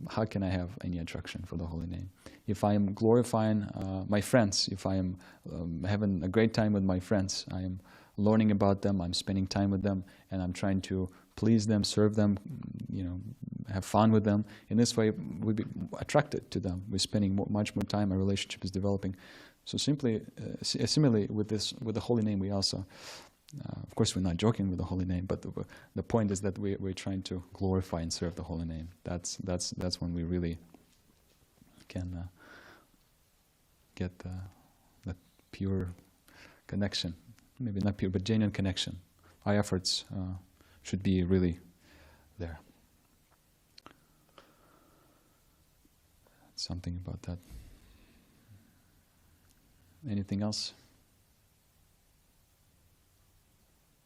how can I have any attraction for the holy name? If I am glorifying my friends, if I am having a great time with my friends, I am learning about them, I'm spending time with them, and I'm trying to please them, serve them, have fun with them. In this way, we be attracted to them. We're spending much more time. Our relationship is developing. So similarly with the holy name, we also, of course, we're not joking with the holy name, but the point is that we're trying to glorify and serve the holy name. That's when we really can get that pure connection. Maybe not pure, but genuine connection. Our efforts should be really there. Something about that. Anything else?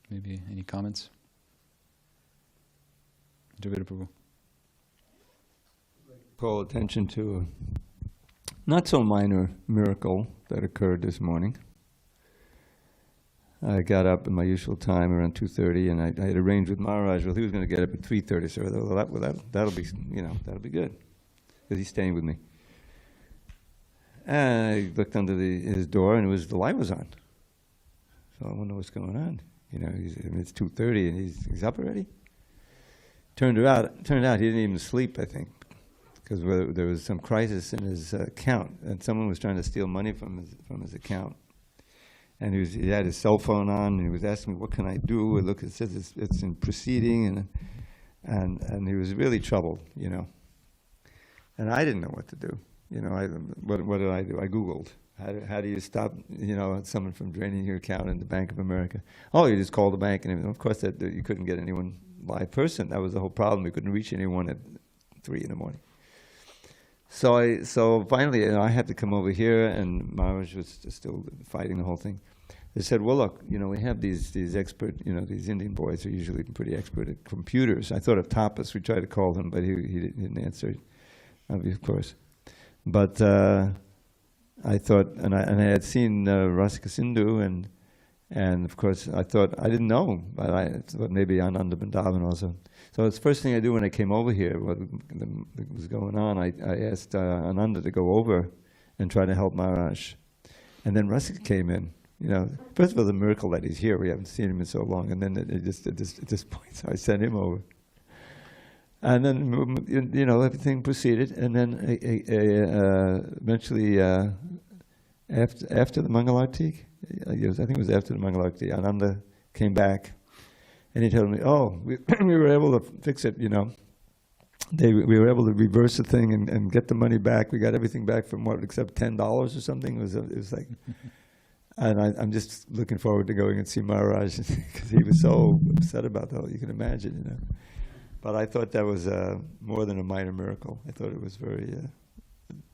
Maybe any comments? Javira Prabhu. Call attention to a not so minor miracle that occurred this morning. I got up at my usual time around 2:30, and I had arranged with Maharaj. Well, he was going to get up at 3:30, so that'll be good, because he's staying with me. And I looked under his door, and the light was on. So I wonder what's going on. It's 2:30, and he's up already. Turned out he didn't even sleep, I think, because there was some crisis in his account, and someone was trying to steal money from his account. And he had his cell phone on, and he was asking me, "What can I do?" And look, it says it's in proceeding, and he was really troubled, And I didn't know what to do. What did I do? I Googled, how do you stop, someone from draining your account in the Bank of America? Oh, you just call the bank, and of course that you couldn't get anyone live person. That was the whole problem. We couldn't reach anyone at 3 a.m. So finally, I had to come over here, and Maharaj was still fighting the whole thing. They said, "Well, look, we have these expert, these Indian boys are usually pretty expert at computers." I thought of Tapas. We tried to call him, but he didn't answer, of course. But I thought, and I had seen Rasika Sindhu, and of course I thought, I didn't know, but I thought maybe Ananda Vrindavan also. So it's the first thing I do when I came over here, what was going on, I asked Ananda to go over and try to help Maharaj. And then Rasika came in. First of all, the miracle that he's here, we haven't seen him in so long, and then at this point, so I sent him over. And then, everything proceeded, and then eventually, after the Mangalarti, I think it was after the Mangalarti, Ananda came back, and he told me, "Oh, we were able to fix it, we were able to reverse the thing and get the money back. We got everything back from except $10 or something." It was like, and I'm just looking forward to going and see Maharaj, because he was so upset about that, you can imagine, But I thought that was more than a minor miracle. I thought it was very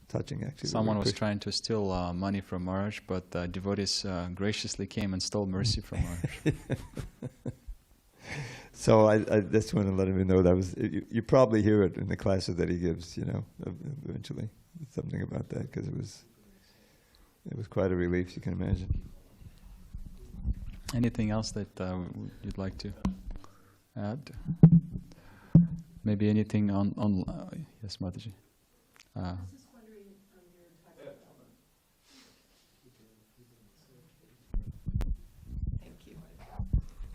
touching, actually. Someone was trying to steal money from Maharaj, but devotees graciously came and stole mercy from Maharaj. So I just want to let him know that was. You probably hear it in the classes that he gives, eventually. Something about that, because it was quite a relief, you can imagine. Anything else that you'd like to add? Maybe anything on yes, Mataji. Thank you.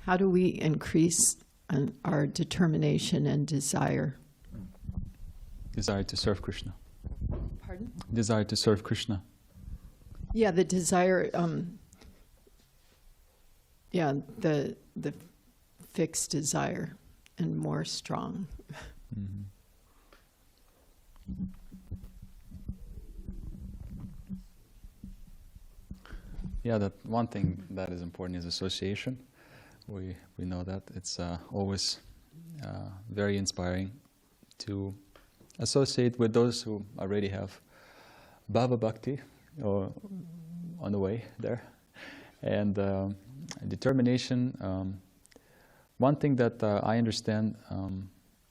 How do we increase our determination and desire? Desire to serve Krishna. Pardon? Desire to serve Krishna. Yeah, the desire. The fixed desire and more strong. Mm-hmm. Yeah, that one thing that is important is association. We know that it's always very inspiring to associate with those who already have Bhava Bhakti or on the way there, and determination. One thing that I understand,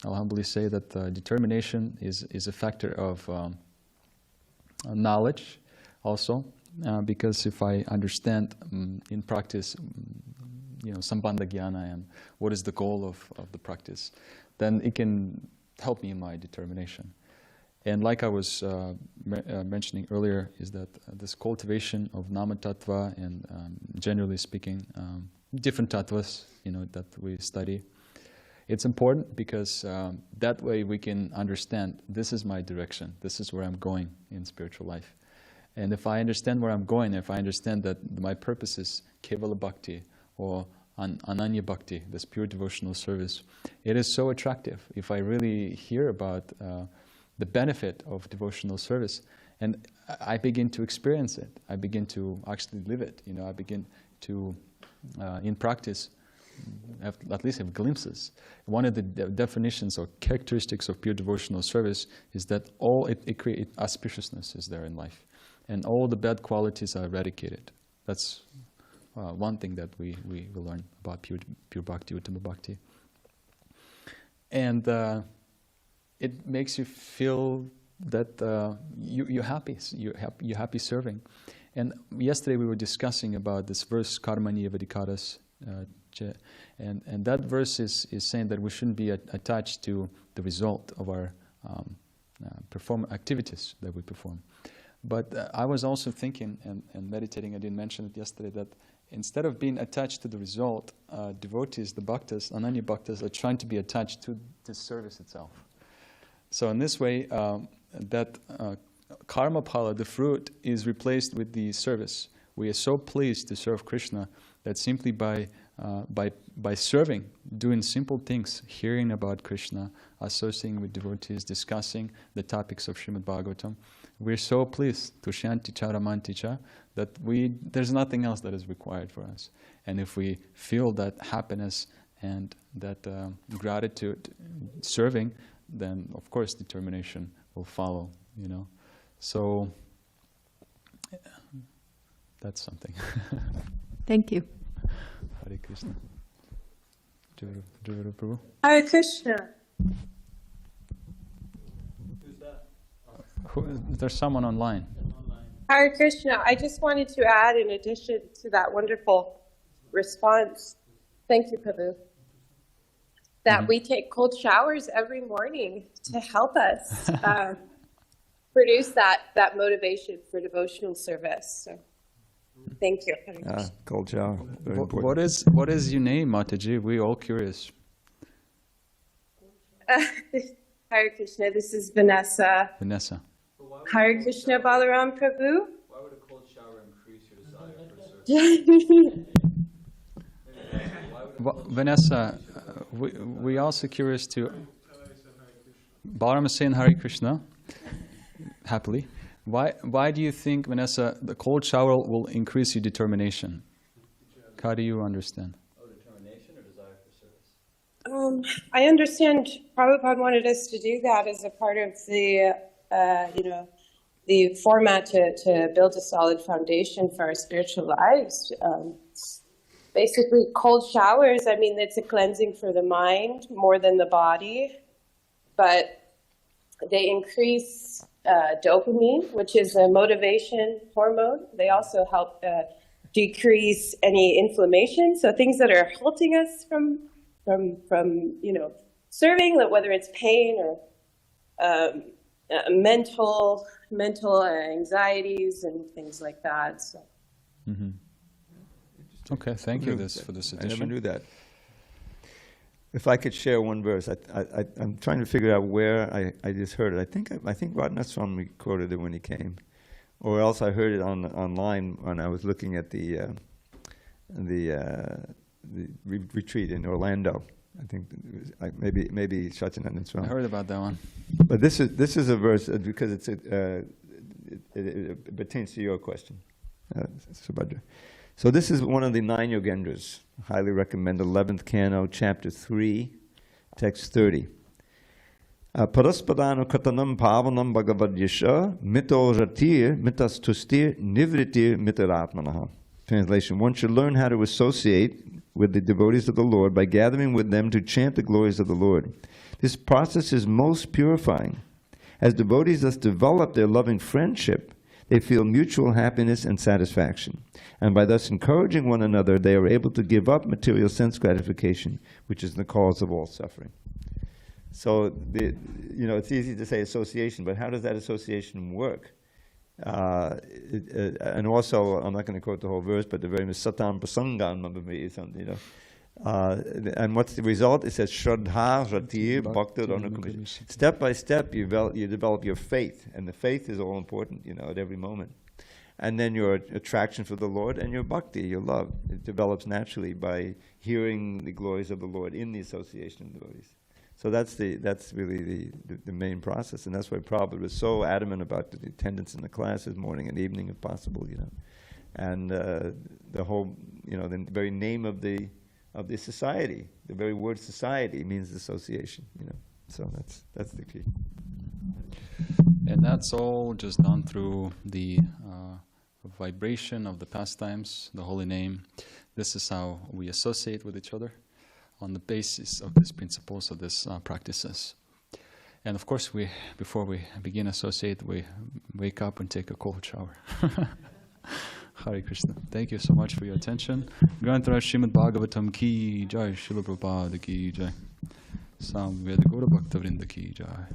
I'll humbly say that determination is a factor of knowledge also, because if I understand in practice, Sambandha Jnana and what is the goal of the practice, then it can help me in my determination. And like I was mentioning earlier, is that this cultivation of nama tattva and generally speaking, different tattvas, that we study, it's important because that way we can understand this is my direction, this is where I'm going in spiritual life. And if I understand where I'm going, if I understand that my purpose is Kevala Bhakti or Ananya Bhakti, this pure devotional service, it is so attractive. If I really hear about the benefit of devotional service, and I begin to experience it, I begin to actually live it, I begin to, in practice, at least have glimpses. One of the definitions or characteristics of pure devotional service is that it creates auspiciousness is there in life, and all the bad qualities are eradicated. That's one thing that we will learn about pure bhakti, uttama bhakti. And it makes you feel that you're happy, you're happy serving. And yesterday we were discussing about this verse, karmani vadikaras, and that verse is saying that we shouldn't be attached to the result of our activities that we perform. But I was also thinking and meditating, I didn't mention it yesterday, that instead of being attached to the result, devotees, the bhaktas, ananya bhaktas, are trying to be attached to the service itself. So in this way, that karma phala, the fruit, is replaced with the service. We are so pleased to serve Krishna that simply by serving, doing simple things, hearing about Krishna, associating with devotees, discussing the topics of Srimad Bhagavatam, we're so pleased, tushanti cha ramanti cha, that there's nothing else that is required for us. And if we feel that happiness and that gratitude serving, then of course determination will follow, So that's something. Thank you. Hare Krishna. Jai Prabhu. Hare Krishna. There's someone online. Hare Krishna. I just wanted to add, in addition to that wonderful response, thank you, Prabhu, that we take cold showers every morning to help us produce that motivation for devotional service. So, thank you. Cold shower. Very important. What is your name, Mataji? We're all curious. Hare Krishna. This is Vanessa. Vanessa. Hare Krishna, Balaram Prabhu. Why would a cold shower increase your desire for service? Vanessa, we also curious to. Balaram is saying Hare Krishna, happily. Why do you think, Vanessa, the cold shower will increase your determination? How do you understand? Determination or desire for service? I understand Prabhupada wanted us to do that as a part of the, the format to build a solid foundation for our spiritual lives. Basically, cold showers, it's a cleansing for the mind more than the body, but they increase dopamine, which is a motivation hormone. They also help decrease any inflammation. So things that are halting us from serving, whether it's pain or mental anxieties and things like that. So. Mm-hmm. Okay, thank you for this addition. I never knew that. If I could share one verse, I'm trying to figure out where I just heard it. I think Radhanath Swami quoted it when he came, or else I heard it online when I was looking at the retreat in Orlando. I think maybe Shachanandan Swami. I heard about that one. But this is a verse because it pertains to your question, Subhadra. So this is one of the 9 Yogendras. Highly recommend 11th Canto, Chapter 3, Text 30. Paraspadano katanam pavanam bhagavad yasha mito ratir mitas tustir nivritir mitaratmanaha. Translation: one should learn how to associate with the devotees of the Lord by gathering with them to chant the glories of the Lord. This process is most purifying. As devotees thus develop their loving friendship, they feel mutual happiness and satisfaction. And by thus encouraging one another, they are able to give up material sense gratification, which is the cause of all suffering. So it's easy to say association, but how does that association work? And also, I'm not going to quote the whole verse, but the very satam prasangan, and what's the result? It says Shraddha Ratir Bhakti Anukamishya. Step by step, you develop your faith, and the faith is all important, at every moment. And then your attraction for the Lord and your bhakti, your love, it develops naturally by hearing the glories of the Lord in the association of devotees. So that's really the main process, and that's why Prabhupada was so adamant about the attendance in the classes, morning and evening, if possible, and the whole, the very name of the society, the very word society means association, So that's the key. And that's all just done through the vibration of the pastimes, the holy name. This is how we associate with each other on the basis of these principles, of these practices. And of course, before we begin associate, we wake up and take a cold shower. Hare Krishna. Thank you so much for your attention. Granthara Srimad Bhagavatam ki jai, Srila Prabhupada ki jai. Samveda Gaura Bhakta Vrinda ki jai.